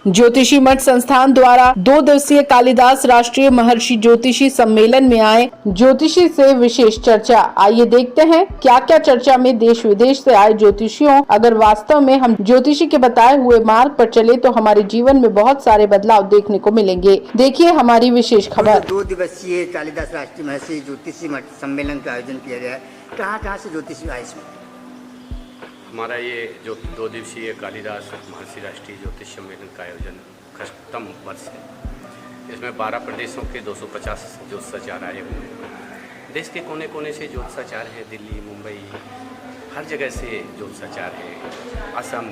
ज्योतिषी मठ संस्थान द्वारा 2 दिवसीय कालिदास राष्ट्रीय महर्षि ज्योतिषी सम्मेलन में आए ज्योतिषी से विशेष चर्चा। आइए देखते हैं क्या क्या चर्चा में देश विदेश से आए ज्योतिषियों। अगर वास्तव में हम ज्योतिषी के बताए हुए मार्ग पर चले तो हमारे जीवन में बहुत सारे बदलाव देखने को मिलेंगे। देखिए हमारी विशेष खबर। 2 दिवसीय कालिदास राष्ट्रीय महर्षि ज्योतिषी मठ सम्मेलन का आयोजन किया गया है। कहाँ से ज्योतिषी आए इसमें? हमारा ये जो 2 दिवसीय कालिदास महर्षि राष्ट्रीय ज्योतिष सम्मेलन का आयोजन खत्म वर्ष है। इसमें 12 प्रदेशों के 250 ज्योतिषाचार्य आए हुए हैं। देश के कोने कोने से ज्योतिषाचार्य हैं। दिल्ली, मुंबई, हर जगह से ज्योतिषाचार्य हैं। असम,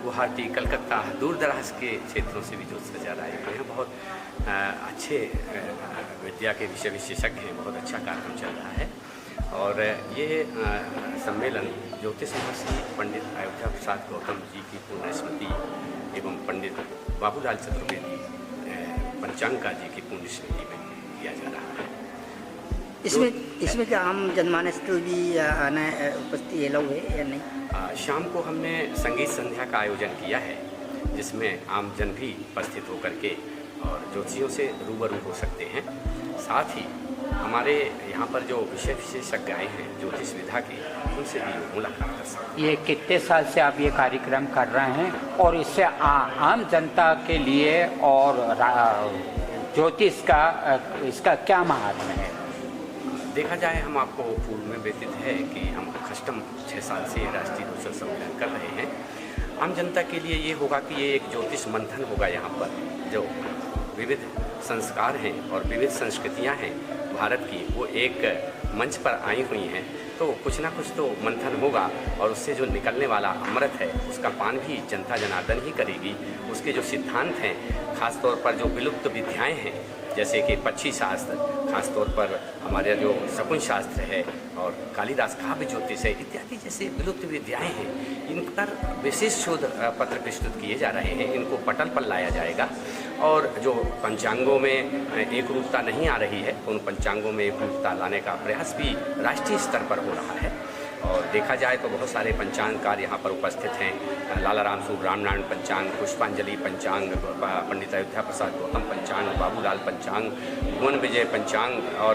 गुवाहाटी, कलकत्ता, दूर दराज के क्षेत्रों से भी ज्योतिषाचार्य आए हुए हैं। बहुत अच्छे विद्या के विषय विशेषज्ञ हैं। बहुत अच्छा कार्यक्रम चल रहा है। और ये सम्मेलन ज्योतिष महर्षि पंडित अयोध्या प्रसाद गौतम जी की पुण्य स्मृति एवं पंडित बाबूलाल चतुर्वेदी पंचांगा जी की पुण्य स्मृति में किया जा रहा है। इसमें क्या आम जनमानस को भी आना उपस्थिति अलाउ है या नहीं? शाम को हमने संगीत संध्या का आयोजन किया है, जिसमें आम जन भी उपस्थित होकर के और ज्योतिषियों से रूबरू हो सकते हैं। साथ ही हमारे यहाँ पर जो विषय विशेषज्ञ आए हैं ज्योतिष विधा के, उनसे भी मुलाकात कर सकते हैं। ये कितने साल से आप ये कार्यक्रम कर रहे हैं और इससे आम जनता के लिए और ज्योतिष का इसका क्या महत्व है? देखा जाए, हम आपको पूर्व में व्यतीत है कि हम कस्टम 6 साल से राष्ट्रीय ज्योतिष सम्मेलन कर रहे हैं। आम जनता के लिए ये होगा कि ये एक ज्योतिष मंथन होगा। यहाँ पर जो विविध संस्कार हैं और विविध संस्कृतियाँ हैं भारत की, वो एक मंच पर आई हुई हैं। तो कुछ ना कुछ तो मंथन होगा और उससे जो निकलने वाला अमृत है उसका पान भी जनता जनार्दन ही करेगी। उसके जो सिद्धांत हैं, खास तौर पर जो विलुप्त विद्याएं हैं, जैसे कि पक्षी शास्त्र, खास तौर पर हमारे जो शकुन शास्त्र है और कालिदास काव्य ज्योतिष है इत्यादि जैसे विलुप्त विद्याएं हैं, इन पर विशेष शोध पत्र प्रस्तुत किए जा रहे हैं। इनको पटल पर लाया जाएगा और जो पंचांगों में एक रूपता नहीं आ रही है, उन पंचांगों में एक रूपता लाने का प्रयास भी राष्ट्रीय स्तर पर हो रहा है। और देखा जाए तो बहुत सारे पंचांगकार यहाँ पर उपस्थित हैं। लाला राम सूर रामनारायण पंचांग, पुष्पांजलि पंचांग, पंडित अयोध्या प्रसाद गौतम पंचांग, बाबूलाल पंचांग, भुवन विजय पंचांग और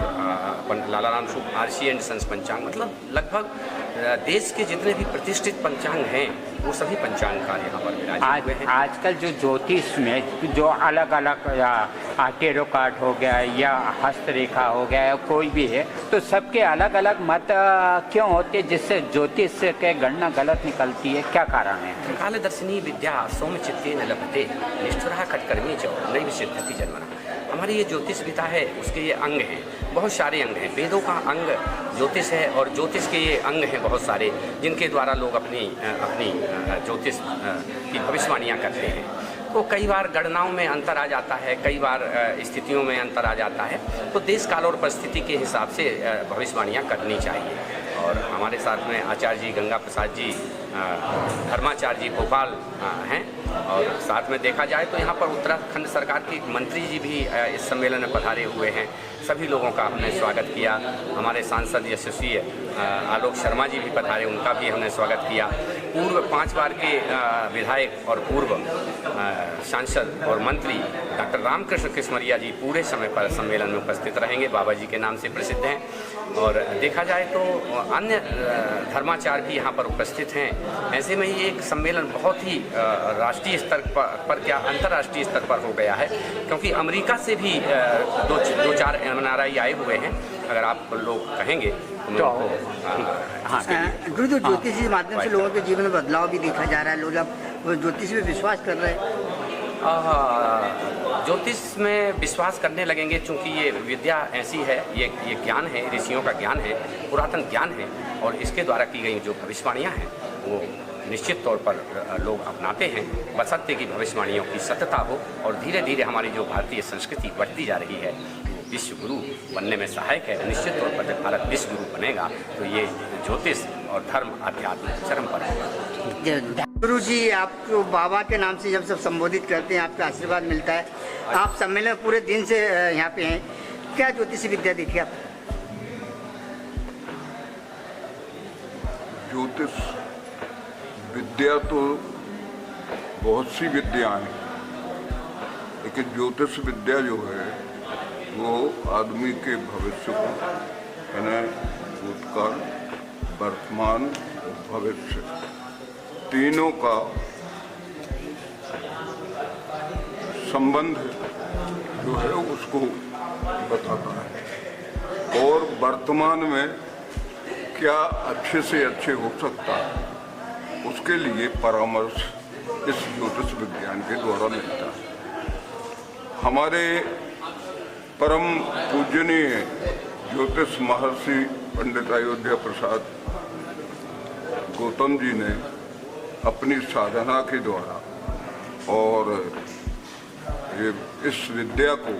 लाला राम सूर आरसी एंड सन्स पंचांग। मतलब लगभग देश के जितने भी प्रतिष्ठित पंचांग हैं वो सभी पंचांगकार यहाँ पर विराजित हुए हैं। आजकल जो ज्योतिष में जो अलग अलग टेरो कार्ड हो गया या हस्तरेखा हो गया या कोई भी है, तो सबके अलग अलग मत क्यों होते हैं जिससे ज्योतिष के गणना गलत निकलती है? क्या कारण है? काल दर्शनी विद्या सौम्य चित्ते न लभते निष्ठुरा खटकर्मी चौ नई सिद्धति जन्मना। हमारी ये ज्योतिष विद्या है, उसके ये अंग हैं, बहुत सारे अंग हैं। वेदों का अंग ज्योतिष है और ज्योतिष के ये अंग हैं बहुत सारे, जिनके द्वारा लोग अपनी ज्योतिष की भविष्यवाणियाँ करते हैं। तो कई बार गणनाओं में अंतर आ जाता है, कई बार स्थितियों में अंतर आ जाता है। तो देश काल और परिस्थिति के हिसाब से भविष्यवाणियाँ करनी चाहिए। और हमारे साथ में आचार्य जी गंगा प्रसाद जी, धर्माचार्य जी भोपाल हैं। और साथ में देखा जाए तो यहाँ पर उत्तराखंड सरकार की मंत्री जी भी इस सम्मेलन में पधारे हुए हैं। सभी लोगों का हमने स्वागत किया। हमारे सांसद यशस्वी आलोक शर्मा जी भी पधारे, उनका भी हमने स्वागत किया। पूर्व 5 बार के विधायक और पूर्व सांसद और मंत्री डॉक्टर रामकृष्ण किस्मरिया जी पूरे समय पर सम्मेलन में उपस्थित रहेंगे। बाबा जी के नाम से प्रसिद्ध हैं। और देखा जाए तो अन्य धर्माचार्य भी यहाँ पर उपस्थित हैं। ऐसे में ये एक सम्मेलन बहुत ही राष्ट्रीय स्तर पर क्या अंतर्राष्ट्रीय स्तर पर हो गया है, क्योंकि अमेरिका से भी 2-4 NRI आए हुए हैं। अगर आप लोग कहेंगे तो गुरु, जो ज्योतिष के माध्यम से लोगों के जीवन में बदलाव भी देखा जा रहा है, लोग अब ज्योतिष में विश्वास कर रहे हैं। ज्योतिष में विश्वास करने लगेंगे, क्योंकि ये विद्या ऐसी है, ये ज्ञान है, ऋषियों का ज्ञान है, पुरातन ज्ञान है। और इसके द्वारा की गई जो भविष्यवाणियाँ हैं वो निश्चित तौर पर लोग अपनाते हैं, बशर्ते की भविष्यवाणियों की सत्यता हो। और धीरे धीरे हमारी जो भारतीय संस्कृति बढ़ती जा रही है, विश्व गुरु बनने में सहायक है। निश्चित तौर पर जब भारत विश्व गुरु बनेगा तो ये ज्योतिष और धर्म अध्यात्म चरम पर होगा। गुरु जी, आपको बाबा के नाम से जब सब संबोधित करते हैं, आपका आशीर्वाद मिलता है। आप सम्मेलन पूरे दिन से यहाँ पे हैं, क्या ज्योतिषी विद्या देखी आप? ज्योतिष विद्या तो बहुत सी विद्या हैं, लेकिन ज्योतिष विद्या जो है वो आदमी के भविष्य को, यानी भूतकाल, वर्तमान और भविष्य तीनों का संबंध जो है उसको बताता है और वर्तमान में क्या अच्छे से अच्छे हो सकता है उसके लिए परामर्श इस ज्योतिष विज्ञान के द्वारा मिलता है। हमारे परम पूजनीय ज्योतिष महर्षि पंडित अयोध्या प्रसाद गौतम जी ने अपनी साधना के द्वारा और ये इस विद्या को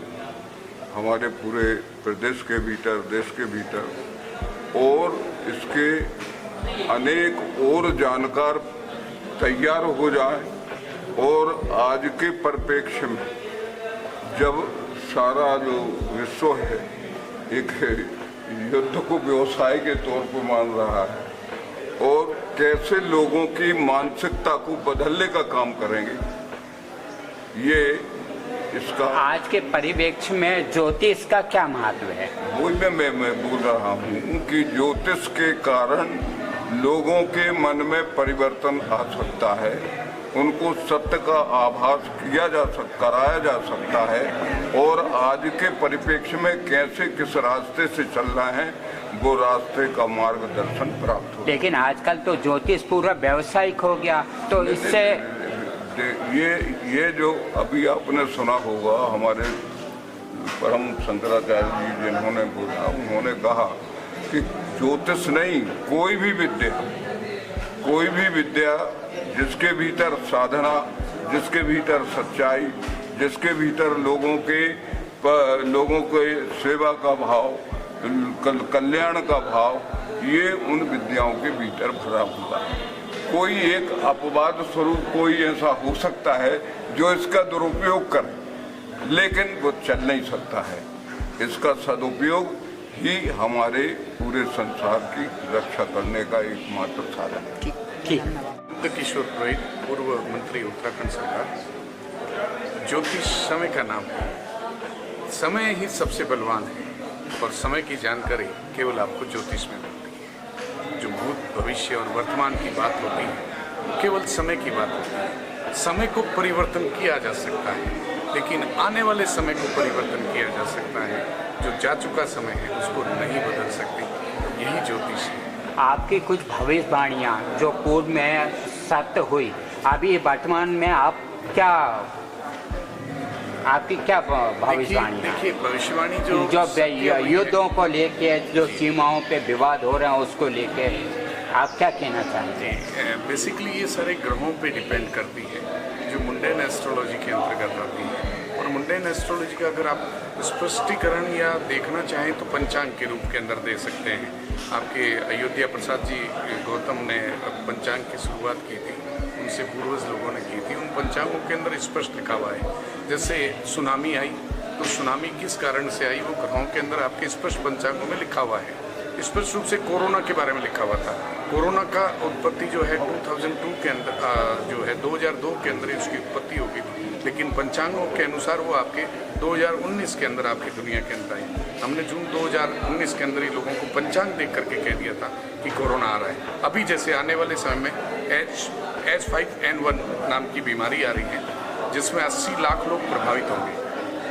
हमारे पूरे प्रदेश के भीतर, देश के भीतर और इसके अनेक और जानकार तैयार हो जाए और आज के परिप्रेक्ष्य में जब सारा जो विश्व है एक युद्ध को व्यवसाय के तौर पर मान रहा है और कैसे लोगों की मानसिकता को बदलने का काम करेंगे, ये इसका आज के परिप्रेक्ष्य में ज्योतिष का क्या महत्व है? वही मैं बोल रहा हूँ कि ज्योतिष के कारण लोगों के मन में परिवर्तन आ सकता है, उनको सत्य का आभास कराया जा सकता है और आज के परिप्रेक्ष्य में कैसे किस रास्ते से चलना है वो रास्ते का मार्गदर्शन प्राप्त हो। लेकिन आजकल तो ज्योतिष पूरा व्यावसायिक हो गया, तो इससे ये जो अभी आपने सुना होगा हमारे परम शंकराचार्य जी जिन्होंने बोला, उन्होंने कहा कि ज्योतिष नहीं, कोई भी विद्या जिसके भीतर साधना, जिसके भीतर सच्चाई, जिसके भीतर लोगों के सेवा का भाव, कल्याण का भाव, ये उन विद्याओं के भीतर भरा हुआ है। कोई एक अपवाद स्वरूप कोई ऐसा हो सकता है जो इसका दुरुपयोग करे, लेकिन वो चल नहीं सकता है। इसका सदुपयोग ही हमारे पूरे संसार की रक्षा करने का एकमात्र साधन है। नंद किशोर पुरोहित, पूर्व मंत्री उत्तराखंड सरकार। ज्योतिष समय का नाम है। समय ही सबसे बलवान है और समय की जानकारी केवल आपको ज्योतिष में मिलती है। जो भूत, भविष्य और वर्तमान की बात होती है केवल समय की बात होती है। समय को परिवर्तन किया जा सकता है, लेकिन आने वाले समय को परिवर्तन किया जा सकता है। जो जा चुका समय है उसको नहीं बदल सकती, यही ज्योतिष है। आपकी कुछ भविष्यवाणियाँ जो पूर्व में सत्य हुई, अभी वर्तमान में आपकी क्या भविष्यवाणी? देखिए, भविष्यवाणी जो युद्धों को लेके, जो सीमाओं पे विवाद हो रहे हैं उसको लेके आप क्या कहना चाहते हैं? बेसिकली ये सारे ग्रहों पे डिपेंड करती है, जो मुंडेन एस्ट्रोलॉजी के अंतर्गत आती है। और मुंडेन एस्ट्रोलॉजी का अगर आप स्पष्टीकरण या देखना चाहें तो पंचांग के रूप के अंदर दे सकते हैं। आपके अयोध्या प्रसाद जी गौतम ने पंचांग की शुरुआत की थी, उनसे पूर्वज लोगों ने की थी। उन पंचांगों के अंदर स्पष्ट लिखा हुआ है, जैसे सुनामी आई तो सुनामी किस कारण से आई, वो ग्रहों के अंदर आपके स्पष्ट पंचांगों में लिखा हुआ है। स्पष्ट रूप से कोरोना के बारे में लिखा हुआ था। कोरोना का उत्पत्ति जो है 2002 के अंदर, जो है 2002 के अंदर उसकी उत्पत्ति होगी, लेकिन पंचांगों के अनुसार वो आपके 2019 के अंदर आपकी दुनिया के अंदर आई। हमने जून 2019 के अंदर ही लोगों को पंचांग देख करके कह दिया था कि कोरोना आ रहा है। अभी जैसे आने वाले समय में H5N1 नाम की बीमारी आ रही है, जिसमें 80 लाख लोग प्रभावित होंगे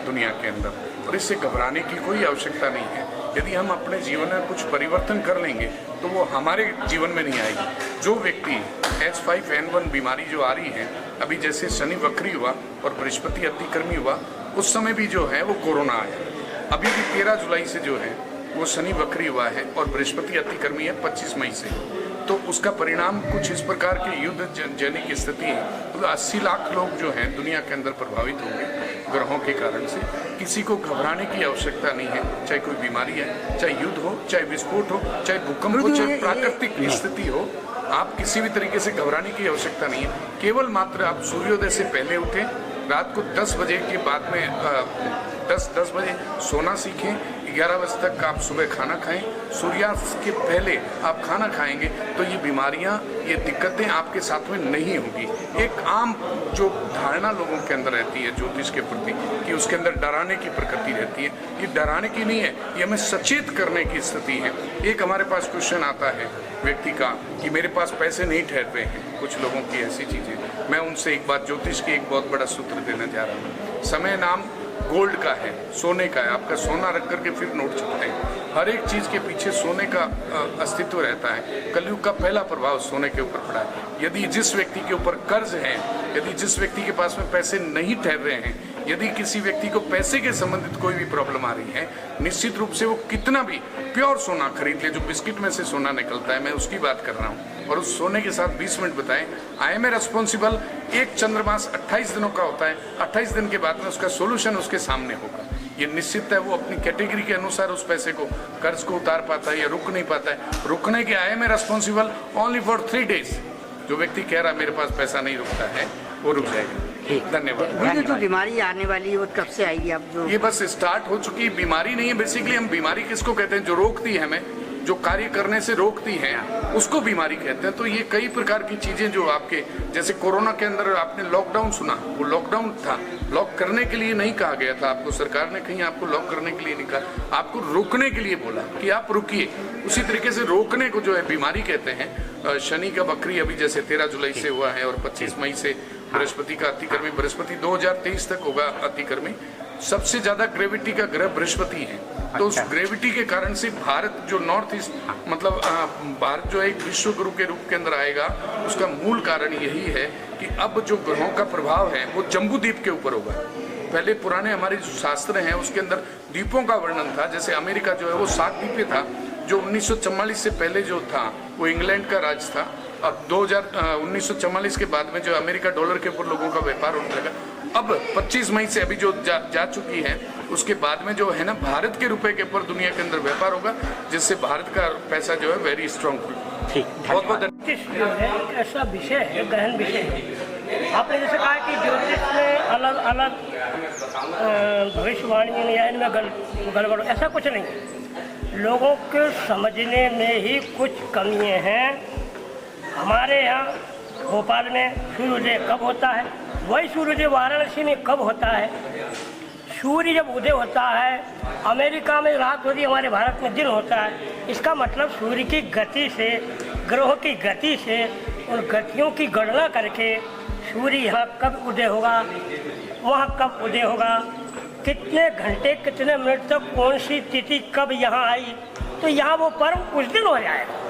दुनिया के अंदर, और इससे घबराने की कोई आवश्यकता नहीं है। यदि हम अपने जीवन में कुछ परिवर्तन कर लेंगे तो वो हमारे जीवन में नहीं आएगी। जो व्यक्ति H5N1 बीमारी जो आ रही है, अभी जैसे शनि वक्री हुआ और बृहस्पति अतिक्रमी हुआ, उस समय भी जो है वो कोरोना आया। अभी भी 13 जुलाई से जो है वो शनि वक्री हुआ है और बृहस्पति अतिक्रमी है 25 मई से। तो उसका परिणाम कुछ इस प्रकार की युद्ध जनिक स्थिति है। तो 80 लाख लोग जो हैं दुनिया के अंदर प्रभावित होंगे ग्रहों के कारण से। किसी को घबराने की आवश्यकता नहीं है, चाहे कोई बीमारी है, चाहे युद्ध हो, चाहे विस्फोट हो, चाहे भूकंप हो, चाहे प्राकृतिक स्थिति हो, आप किसी भी तरीके से घबराने की आवश्यकता नहीं है। केवल मात्र आप सूर्योदय से पहले उठें, रात को 10 बजे के बाद में 10 बजे सोना सीखें, 11 बजे तक आप सुबह खाना खाएं, सूर्यास्त के पहले आप खाना खाएंगे तो ये बीमारियां, ये दिक्कतें आपके साथ में नहीं होगी। एक आम जो धारणा लोगों के अंदर रहती है ज्योतिष के प्रति कि उसके अंदर डराने की प्रकृति रहती है, ये डराने की नहीं है, ये हमें सचेत करने की स्थिति है। एक हमारे पास क्वेश्चन आता है व्यक्ति का कि मेरे पास पैसे नहीं ठहर रहे हैं, कुछ लोगों की ऐसी चीज़ें। मैं उनसे एक बात, ज्योतिष की एक बहुत बड़ा सूत्र देने जा रहा हूँ। समय नाम गोल्ड का है, सोने का है। आपका सोना रख करके फिर नोट छपते हैं। हर एक चीज़ के पीछे सोने का अस्तित्व रहता है। कलयुग का पहला प्रभाव सोने के ऊपर पड़ा है। यदि जिस व्यक्ति के ऊपर कर्ज है, यदि जिस व्यक्ति के पास में पैसे नहीं ठहर रहे हैं, यदि किसी व्यक्ति को पैसे के संबंधित कोई भी प्रॉब्लम आ रही है, निश्चित रूप से वो कितना भी प्योर सोना खरीद ले, जो बिस्किट में से सोना निकलता है, मैं उसकी बात कर रहा हूँ, और उस सोने के साथ 20 मिनट बताएं, आई एम ए रिस्पॉन्सिबल। एक चंद्रमास 28 दिनों का होता है, 28 दिन के बाद में उसका सोल्यूशन उसके सामने होगा। ये निश्चित है वो अपनी कैटेगरी के अनुसार उस पैसे को, कर्ज को उतार पाता है या रुक नहीं पाता है। रुकने के I am a responsible only for 3 days. जो व्यक्ति कह रहा मेरे पास पैसा नहीं रुकता है, वो रुक जाएगा। धन्यवाद। ये जो बीमारी आने वाली है वो कब से आएगी? आप जो ये बस स्टार्ट हो चुकी बीमारी नहीं है। बेसिकली हम बीमारी किसको कहते हैं? जो रोकती है हमें, जो कार्य करने से रोकती हैं, उसको बीमारी कहते हैं। तो ये कई प्रकार की चीजें जो आपके, जैसे कोरोना के अंदर आपने लॉकडाउन सुना, वो लॉकडाउन था, लॉक करने के लिए नहीं कहा गया था आपको, सरकार ने कहीं आपको लॉक करने के लिए नहीं कहा, आपको रोकने के लिए बोला कि आप रुकिए। उसी तरीके से रोकने को जो है बीमारी कहते हैं। शनि का बकरी अभी जैसे 13 जुलाई से हुआ है और 25 मई से बृहस्पति का अतिकर्मी, बृहस्पति 2023 तक होगा अतिकर्मी। सबसे ज्यादा ग्रेविटी का ग्रह बृहस्पति है। तो उस ग्रेविटी के कारण से भारत जो नॉर्थ ईस्ट, मतलब भारत जो एक विश्व गुरु के रूप के अंदर आएगा, उसका मूल कारण यही है कि अब जो ग्रहों का प्रभाव है वो जम्बूद्वीप के ऊपर होगा। पहले पुराने हमारे जो शास्त्र हैं उसके अंदर द्वीपों का वर्णन था। जैसे अमेरिका जो है वो 7 द्वीपे था, जो 1944 से पहले जो था वो इंग्लैंड का राज था। अब 1944 के बाद में जो अमेरिका डॉलर के ऊपर लोगों का व्यापार होने लगा। अब 25 मई से अभी जो जा चुकी है, उसके बाद में जो है ना भारत के रुपए के ऊपर दुनिया के अंदर व्यापार होगा, जिससे भारत का पैसा जो है वेरी स्ट्रांग होगा। ठीक, बहुत बहुत ज्योतिष जो है एक ऐसा विषय है, गहन विषय है। आपने जैसे कहा कि ज्योतिष में अलग अलग भविष्यवाणी या इनमें गड़बड़, ऐसा कुछ नहीं है। लोगों के समझने में ही कुछ कमियां हैं। हमारे यहाँ भोपाल में सूर्योदय कब होता है, वही सूर्योदय वाराणसी में कब होता है। सूर्य जब उदय होता है, अमेरिका में रात होती है, हमारे भारत में दिन होता है। इसका मतलब सूर्य की गति से, ग्रहों की गति से, उन गतियों की गणना करके सूर्य यहाँ कब उदय होगा, वहाँ कब उदय होगा, कितने घंटे कितने मिनट तक कौन सी तिथि कब यहाँ आई, तो यहाँ वो पर्व उस दिन हो जाएगा।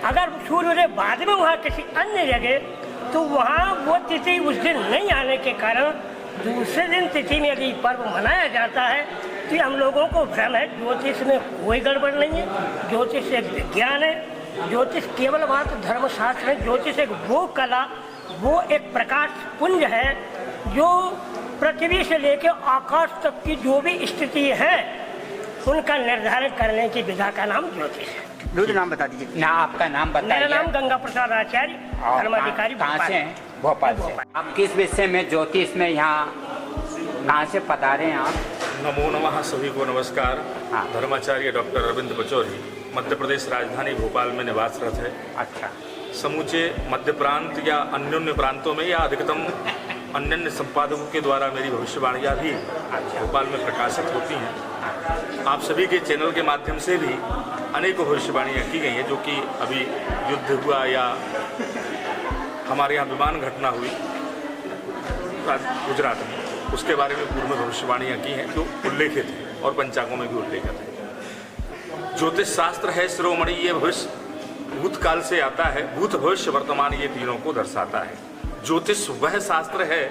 अगर सूर्योदय बाद में वहाँ किसी अन्य जगह, तो वहाँ वो तिथि उस दिन नहीं आने के कारण दूसरे दिन तिथि में यदि पर्व मनाया जाता है, तो हम लोगों को भ्रम है। ज्योतिष में कोई गड़बड़ नहीं है। ज्योतिष एक विज्ञान है। ज्योतिष केवल मात्र धर्मशास्त्र है। ज्योतिष एक वो कला, वो एक प्रकाश पुंज है जो पृथ्वी से लेकर आकाश तक की जो भी स्थिति है उनका निर्धारण करने की विधा का नाम ज्योतिष है। दूसरा नाम बता दीजिए। ना आपका नाम बताइए। मेरा नाम गंगा प्रसाद आचार्य, धर्माधिकारी। कहाँ से हैं? भोपाल से। आप किस विषय में ज्योतिष में यहाँ कहाँ से पधारे हैं आप? नमो नमः, सभी को नमस्कार। हाँ। धर्माचार्य डॉक्टर अरविंद बचौरी मध्य प्रदेश राजधानी भोपाल में निवासरत है। अच्छा। समूचे मध्य प्रांत या अन्योन्य प्रांतों में या अधिकतम अन्य संपादकों के द्वारा मेरी भविष्यवाणियाँ भी भोपाल में प्रकाशित होती हैं। आप सभी के चैनल के माध्यम से भी अनेकों भविष्यवाणियाँ की गई हैं, जो कि अभी युद्ध हुआ या हमारे यहाँ विमान घटना हुई गुजरात में, उसके बारे में पूर्व में भविष्यवाणियाँ की हैं जो उल्लेखित हैं और पंचांगों में भी उल्लेखित है। ज्योतिष शास्त्र है शिरोमणि, ये भविष्य भूतकाल से आता है, भूत भविष्य वर्तमान ये तीनों को दर्शाता है। ज्योतिष वह शास्त्र है,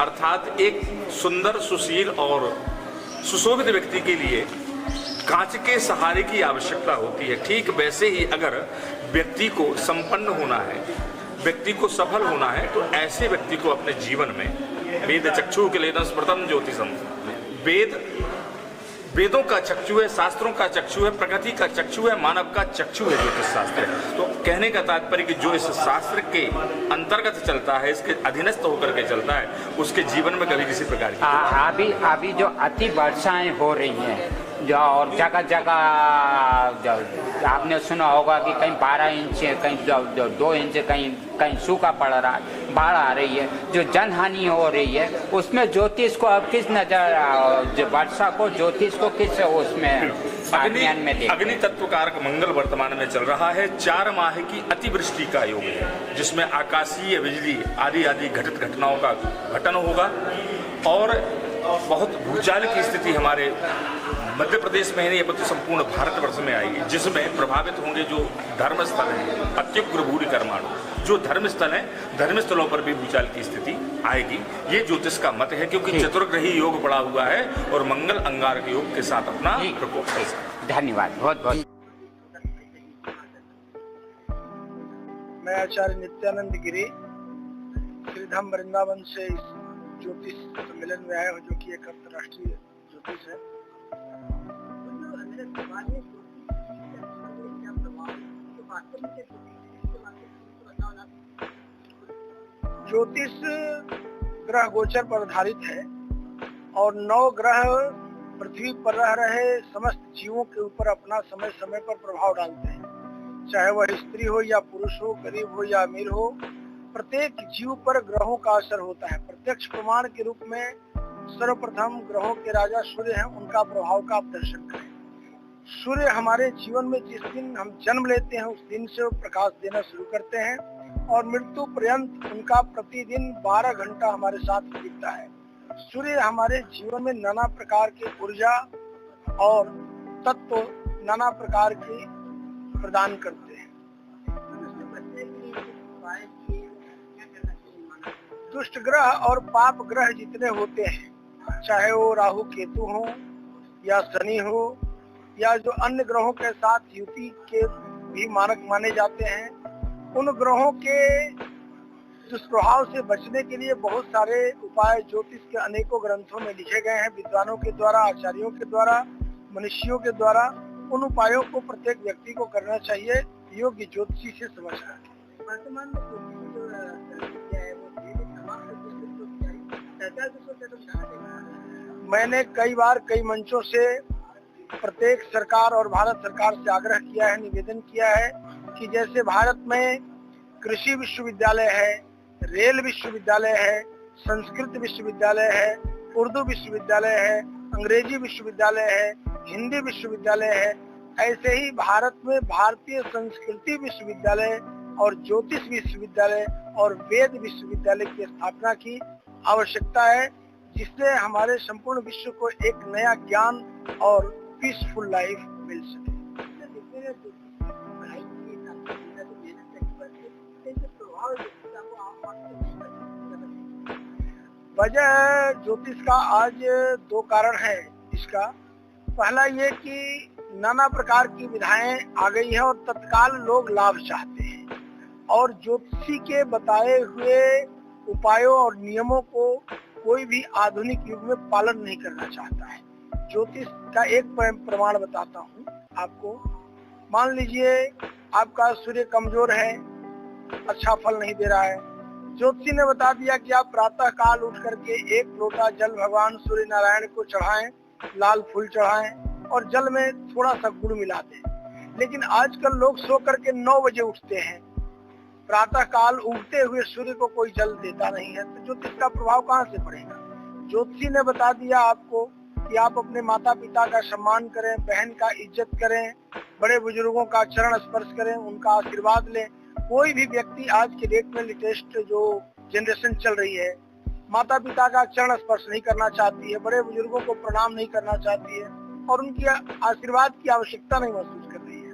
अर्थात एक सुंदर, सुशील और सुशोभित व्यक्ति के लिए कांच के सहारे की आवश्यकता होती है। ठीक वैसे ही अगर व्यक्ति को संपन्न होना है, व्यक्ति को सफल होना है, तो ऐसे व्यक्ति को अपने जीवन में वेद चक्षु के लेना स्मृतम ज्योतिषम, वेदों का चक्षु है, शास्त्रों का चक्षु है, प्रकृति का चक्षु है, मानव का चक्षु है ज्योतिष शास्त्र। तो कहने का तात्पर्य कि जो इस शास्त्र के अंतर्गत चलता है, इसके अधीनस्थ होकर के चलता है, उसके जीवन में कभी किसी प्रकार की अभी जो अति वर्षाएं हो रही हैं, जो और जगह जगह आपने सुना होगा कि कहीं 12 इंच, कहीं 2 इंच, कहीं सूखा पड़ रहा है, बाढ़ आ रही है, जो जनहानि हो रही है, उसमें ज्योतिष को अब किस नजर, जो वर्षा को ज्योतिष को किस उसमें अज्ञान में देखते हैं? अग्नि तत्व कारक मंगल वर्तमान में चल रहा है। 4 माह की अतिवृष्टि का योग है, जिसमें आकाशीय बिजली आदि आदि घटित घटनाओं का घटन होगा और बहुत भूचाल की स्थिति हमारे मध्य प्रदेश में नहीं, बल्कि संपूर्ण भारतवर्ष में आएगी, जिसमें प्रभावित होंगे जो धर्मस्थल हैं, अत्युग्र भूरि कर्माणु, जो धर्मस्थल हैं, धर्मस्थलों पर भी भूचाल की स्थिति आएगी। ये ज्योतिष का मत है, क्योंकि चतुर्ग्रही योग पड़ा हुआ है और मंगल अंगारक योग के साथ अपना प्रकोप है। धन्यवाद, बहुत बहुत। मैं आचार्य नित्यानंद गिरी श्रीधाम वृंदावन से इस ज्योतिष सम्मेलन में आया हूँ, जो कि एक अंतर्राष्ट्रीय ज्योतिष है। ज्योतिष ग्रह गोचर पर आधारित है और 9 ग्रह पृथ्वी पर रह रहे समस्त जीवों के ऊपर अपना समय समय पर प्रभाव डालते हैं, चाहे वह स्त्री हो या पुरुष हो, गरीब हो या अमीर हो। प्रत्येक जीव पर ग्रहों का असर होता है। प्रत्यक्ष प्रमाण के रूप में सर्वप्रथम ग्रहों के राजा सूर्य हैं, उनका प्रभाव का आप दर्शन करें। सूर्य हमारे जीवन में जिस दिन हम जन्म लेते हैं उस दिन से वो प्रकाश देना शुरू करते हैं और मृत्यु पर्यंत उनका प्रतिदिन 12 घंटा हमारे साथ बीतता है। सूर्य हमारे जीवन में नाना प्रकार की ऊर्जा और तत्व नाना प्रकार की प्रदान करते हैं। दुष्ट ग्रह और पाप ग्रह जितने होते हैं, चाहे वो राहु केतु हो या शनि हो या जो अन्य ग्रहों के साथ युति के भी मानक माने जाते हैं, उन ग्रहों के दुष्प्रभाव से बचने के लिए बहुत सारे उपाय ज्योतिष के अनेकों ग्रंथों में लिखे गए हैं। विद्वानों के द्वारा, आचार्यों के द्वारा, मनुष्यों के द्वारा उन उपायों को प्रत्येक व्यक्ति को करना चाहिए योग्य ज्योतिषी से समझकर। वर्तमान मैंने कई बार कई मंचों से प्रत्येक सरकार और भारत सरकार से आग्रह किया है, निवेदन किया है कि जैसे भारत में कृषि विश्वविद्यालय है, रेल विश्वविद्यालय है, संस्कृत विश्वविद्यालय है, उर्दू विश्वविद्यालय है, अंग्रेजी विश्वविद्यालय है, हिंदी विश्वविद्यालय है, ऐसे ही भारत में भारतीय संस्कृति विश्वविद्यालय और ज्योतिष विश्वविद्यालय और वेद विश्वविद्यालय की स्थापना की आवश्यकता है, जिससे हमारे संपूर्ण विश्व को एक नया ज्ञान और पीसफुल लाइफ मिल सके। वजह ज्योतिष का आज 2 कारण है इसका। पहला ये कि नाना प्रकार की विधाएं आ गई हैं और तत्काल लोग लाभ चाहते हैं और ज्योतिषी के बताए हुए उपायों और नियमों को कोई भी आधुनिक युग में पालन नहीं करना चाहता है। ज्योतिष का एक प्रमाण बताता हूँ आपको। मान लीजिए आपका सूर्य कमजोर है, अच्छा फल नहीं दे रहा है, ज्योतिषी ने बता दिया कि आप प्रातः काल उठ करके 1 लोटा जल भगवान सूर्य नारायण को चढ़ाएं, लाल फूल चढ़ाएं और जल में थोड़ा सा गुड़ मिला दें। लेकिन आजकल लोग सो करके 9 बजे उठते हैं, प्रातः काल उगते हुए सूर्य को कोई जल देता नहीं है, तो ज्योतिष का प्रभाव कहाँ से पड़ेगा। ज्योतिषी ने बता दिया आपको कि आप अपने माता पिता का सम्मान करें, बहन का इज्जत करें, बड़े बुजुर्गों का चरण स्पर्श करें, उनका आशीर्वाद लें। कोई भी व्यक्ति आज के डेट में लेटेस्ट जो जनरेशन चल रही है, माता पिता का चरण स्पर्श नहीं करना चाहती है, बड़े बुजुर्गों को प्रणाम नहीं करना चाहती है और उनकी आशीर्वाद की आवश्यकता नहीं महसूस कर रही है।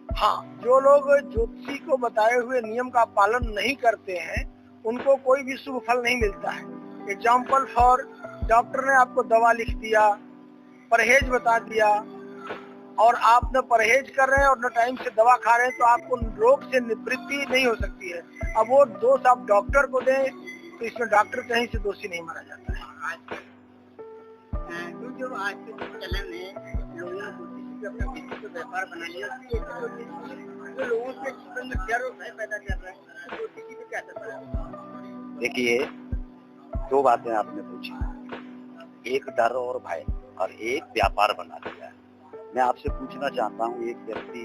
हाँ, जो लोग ज्योतिषी को बताए हुए नियम का पालन नहीं करते हैं उनको कोई भी शुभ फल नहीं मिलता है। एग्जाम्पल फॉर, डॉक्टर ने आपको दवा लिख दिया, परहेज बता दिया और आप न परहेज कर रहे हैं और न टाइम से दवा खा रहे हैं, तो आपको रोग से निवृत्ति नहीं हो सकती है। अब वो दोष आप डॉक्टर को दें तो इसमें डॉक्टर कहीं से दोषी नहीं माना जाता है। जो आज के चलन है, लोगों ने अपना बिजनेस को व्यापार बना लिया, तो लोगों के जीवन में क्या भय पैदा कर रहा है, तो क्या। देखिए, दो बातें आपने पूछी, एक डर और भय और एक व्यापार बना दिया है। मैं आपसे पूछना चाहता हूँ, एक व्यक्ति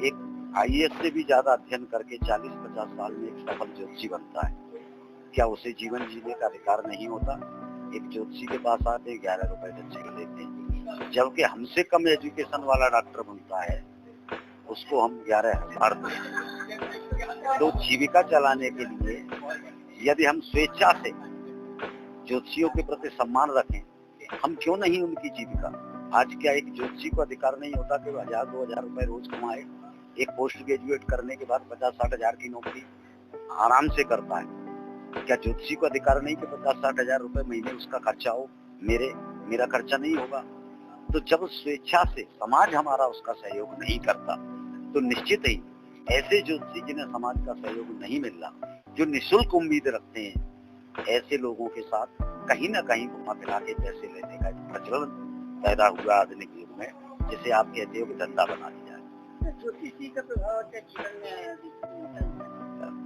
एक IAS से भी ज्यादा अध्ययन करके 40-50 साल में एक सफल ज्योतिषी बनता है, क्या उसे जीवन जीने का अधिकार नहीं होता? एक ज्योतिषी के पास आते 11 रुपए का लेते हैं, जबकि हमसे कम एजुकेशन वाला डॉक्टर बनता है, उसको हम 11,000 देते हैं। तो जीविका चलाने के लिए यदि हम स्वेच्छा से ज्योतिषियों के प्रति सम्मान रखें, हम क्यों नहीं उनकी जीविका? आज क्या एक ज्योतिषी को अधिकार नहीं होता कि 1,000-2,000 रुपए रोज कमाए? एक पोस्ट ग्रेजुएट करने के बाद 50-60 हजार की नौकरी आराम से करता है। क्या ज्योतिषी को अधिकार नहीं कि 50-60 हजार रुपए महीने उसका खर्चा हो? मेरा खर्चा नहीं होगा? तो जब स्वेच्छा से समाज हमारा उसका सहयोग नहीं करता, तो निश्चित ही ऐसे ज्योतिषी जिन्हें समाज का सहयोग नहीं मिल रहा, जो निःशुल्क उम्मीद रखते हैं, ऐसे लोगों के साथ कहीं ना कहीं घुमा फिरा के पैसे लेने का प्रचलन पैदा हुआ आधुनिक युग में, जिसे आप कहते हो कि धंधा बना दिया है। ज्योतिषी का प्रभाव क्या जीवन में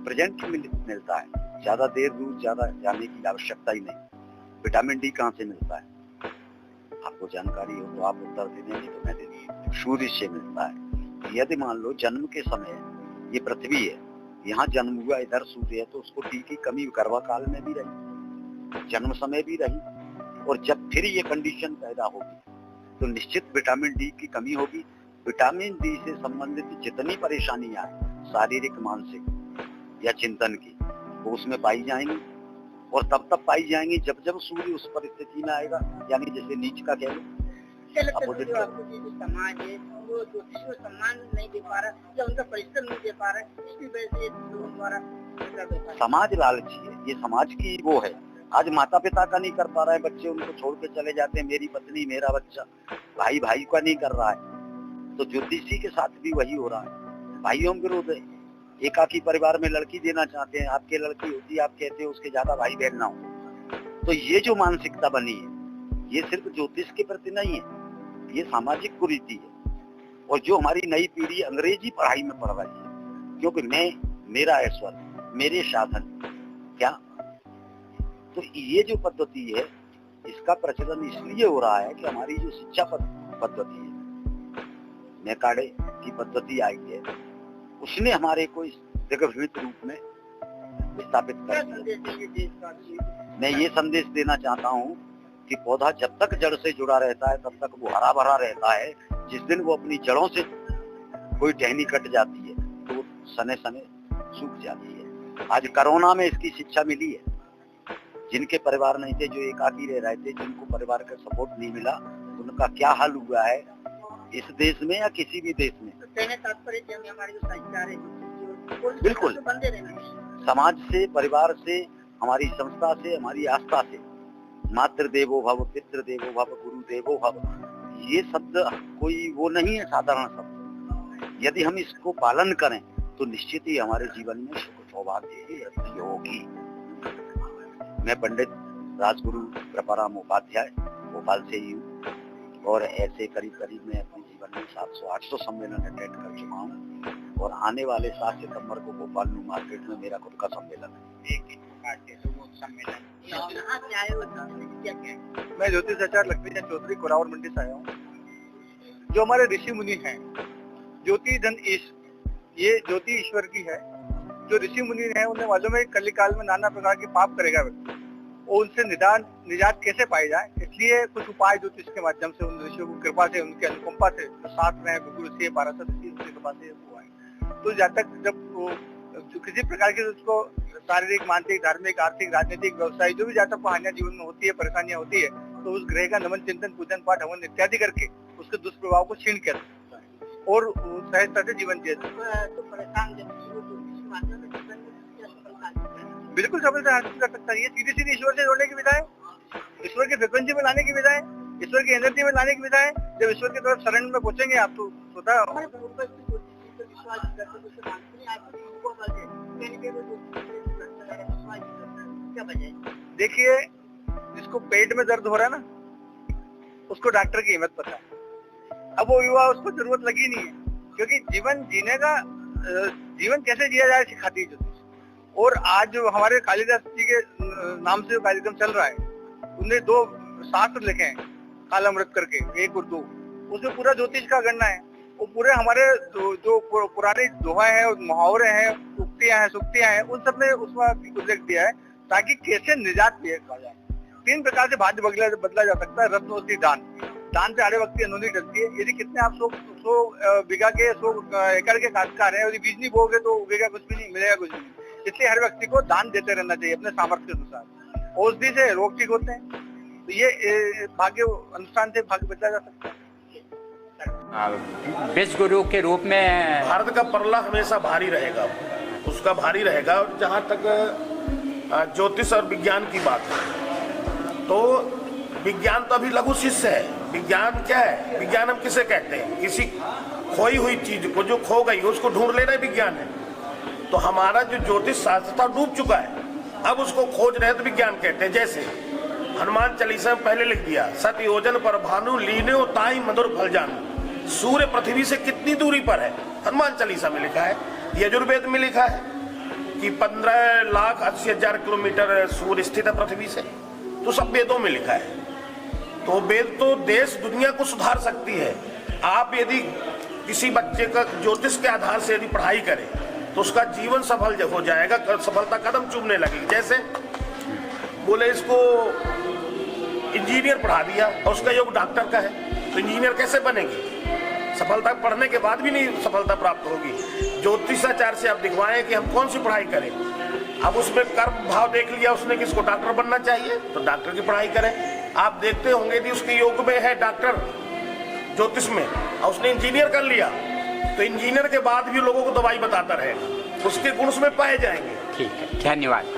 प्रेजेंट मिलता है, ज्यादा देर दूर ज्यादा जाने की आवश्यकता ही नहीं। विटामिन डी कहाँ से मिलता है? आपको जानकारी हो तो आप उत्तर दे देंगे, तो मैं दे दूंगा। सूर्य से मिलता है। यदि मान लो जन्म के समय ये पृथ्वी है, यहाँ जन्म हुआ, इधर सूर्य है, तो उसको डी की कमी गर्भ काल में भी रही, जन्म समय भी रही, और जब फिर ये कंडीशन पैदा होगी तो निश्चित विटामिन डी की कमी होगी। विटामिन डी से संबंधित जितनी परेशानियां हैं, शारीरिक, मानसिक या चिंतन की, वो उसमें पाई जाएंगी, और तब पाई जाएंगी जब सूर्य उस परिस्थिति में आएगा, यानी जैसे नीच का कह लो। समाज है वो ज्योतिषी को सम्मान नहीं दे पा रहा या उनका परिश्रम नहीं दे पा रहा, इसकी वजह से लोगों द्वारा समाज लालची है, ये समाज की वो है। आज माता पिता का नहीं कर पा रहे हैं, बच्चे उनको छोड़ के चले जाते हैं, मेरी पत्नी मेरा बच्चा, भाई का नहीं कर रहा है। तो ज्योतिषी के साथ भी वही हो रहा है, भाइयों में विरोध है। एकाकी परिवार में लड़की देना चाहते हैं, आपके लड़की होती है, आप कहते हो उसके ज्यादा भाई बहन ना हो। तो ये जो मानसिकता बनी है, ये सिर्फ ज्योतिष के प्रति नहीं है, ये सामाजिक कुरीति है। और जो हमारी नई पीढ़ी अंग्रेजी पढ़ाई में पढ़ रही है, क्योंकि मेरा ऐश्वर्य, मेरे साधन, क्या तो ये जो पद्धति है, इसका प्रचलन इसलिए हो रहा है कि हमारी जो शिक्षा पद्धति है, मैकाडे की पद्धति आई है, उसने हमारे को इस जगभ्रमित रूप में स्थापित कर दिया। मैं ये संदेश देना चाहता हूँ कि पौधा जब तक जड़ से जुड़ा रहता है, तब तक वो हरा भरा रहता है। जिस दिन वो अपनी जड़ों से कोई टहनी कट जाती है, तो वो सने सूख जाती है। आज कोरोना में इसकी शिक्षा मिली है। जिनके परिवार नहीं थे, जो एकाकी रह रहे थे, जिनको परिवार का सपोर्ट नहीं मिला, उनका क्या हाल हुआ है इस देश में या किसी भी देश में। बिल्कुल, समाज से, परिवार से, हमारी संस्था से, हमारी आस्था से, मातृ देवो भव, पितृ देवो भव, गुरु देवो भव, ये शब्द कोई वो नहीं है साधारण शब्द। यदि हम इसको पालन करें तो निश्चित ही हमारे जीवन में सुख सौभाग्य की वृद्धि होगी। मैं पंडित राजगुरु कृपाराम उपाध्याय भोपाल से ही हूँ, और ऐसे करीब मैं अपने जीवन में 700-800 सम्मेलन अटेंड कर चुका हूँ, और आने वाले 7 सितंबर को भोपाल न्यू मार्केट में मेरा खुद का सम्मेलन है। मैं ज्योतिष आचार्य लक्ष्मीचंद चौधरी कोरावर मंडी से आया हूँ। जो हमारे ऋषि मुनि हैं, ज्योति धन ईश, ये ज्योति ईश्वर की है। जो ऋषि मुनि हैं उन्हें मालूम है कली काल में नाना प्रकार के पाप करेगा व्यक्ति, और उनसे निजात कैसे पाई जाए, इसलिए कुछ उपाय ज्योतिष के माध्यम से, उन ऋषियों की कृपा से, उनके अनुकंपा से, जो साथ में गुरु ऋषि 1200 ऋषि, उनकी कृपा से हुआ है। तो जब तक जब किसी प्रकार की उसको शारीरिक, मानसिक, धार्मिक, आर्थिक, राजनीतिक, व्यवसाय जो भी जहाँ तक हानियां जीवन में होती है, परेशानियां होती है, तो उस ग्रह का नमन, चिंतन, पूजन पाठ, हवन इत्यादि करके उसके दुष्प्रभाव को छीन कर और सहजता से जीवन जिए। बिल्कुल सफलता हासिल कर सकता है। ये सीधी ईश्वर से जोड़ने की विधा है, ईश्वर की फ्रिक्वेंसी में लाने की विधा है, ईश्वर की एनर्जी में लाने की विधा है। जब ईश्वर की तरफ शरण में पहुंचेंगे आप, तो होता देखिए, जिसको पेट में दर्द हो रहा है ना, उसको डॉक्टर की हिम्मत पता है। अब वो युवा, उसको जरूरत लगी नहीं है, क्योंकि जीवन जीने का, जीवन कैसे जिया जाए सिखाती है ज्योतिष। और आज जो हमारे कालिदास जी के नाम से जो कार्यक्रम चल रहा है, उनने 2 शास्त्र लिखे हैं कालामृत करके, 1 और 2। उसमें पूरा ज्योतिष का गणना है। वो पूरे हमारे जो पुराने दोहाएं हैं, मुहावरे हैं, उक्तियां हैं, सुक्तियां हैं, उन सब में उसमें उल्लेख दिया है ताकि कैसे निजात लिया जाए। 3 प्रकार से भाग्य बदला जा सकता है। रत्नोस्ती दान, दान से आड़े वक्त की अनोनी डरती है। यदि कितने आप 100 बीघा के 100 एकड़ के काश्तकार हैं, यदि बीज नहीं बोगे तो उगेगा कुछ भी नहीं, मिलेगा कुछ भी नहीं। इसलिए हर व्यक्ति को दान देते रहना चाहिए अपने सामर्थ्य के अनुसार। औषधि से रोग ठीक होते हैं, तो ये भाग्य अनुष्ठान से भाग्य बदला जा सकता है। विश्व गुरु के रूप में भारत का पल्ला हमेशा भारी रहेगा, उसका भारी रहेगा। और जहाँ तक ज्योतिष और विज्ञान की बात है, तो विज्ञान तो अभी लघु शिष्य है। विज्ञान क्या है? विज्ञान हम किसे कहते हैं? किसी खोई हुई चीज को, जो खो गई उसको ढूंढ लेना विज्ञान है। तो हमारा जो ज्योतिष शास्त्र था डूब चुका है, अब उसको खोज रहे तो विज्ञान कहते हैं। जैसे हनुमान चालीसा में पहले लिख दिया, सत योजन पर भानु लीने ताई मधुर फल जानू। सूर्य पृथ्वी से कितनी दूरी पर है, हनुमान चालीसा में लिखा है। यजुर्वेद में लिखा है कि 15,80,000 किलोमीटर सूर्य स्थित है पृथ्वी से। तो सब वेदों में लिखा है। तो वेद तो देश दुनिया को सुधार सकती है। आप यदि किसी बच्चे का ज्योतिष के आधार से यदि पढ़ाई करें तो उसका जीवन सफल हो जाएगा, सफलता कदम चूमने लगेगी। जैसे बोले इसको इंजीनियर पढ़ा दिया और उसका योग डॉक्टर का है, तो इंजीनियर कैसे बनेंगे? सफलता पढ़ने के बाद भी नहीं सफलता प्राप्त होगी। ज्योतिषाचार्य से आप दिखवाएं कि हम कौन सी पढ़ाई करें। अब उसमें कर्म भाव देख लिया उसने कि इसको डॉक्टर बनना चाहिए, तो डॉक्टर की पढ़ाई करें। आप देखते होंगे कि उसके योग में है डॉक्टर ज्योतिष में, और उसने इंजीनियर कर लिया, तो इंजीनियर के बाद भी लोगों को दवाई बताता रहेगा, उसके गुण उसमें पाए जाएंगे। ठीक है, धन्यवाद।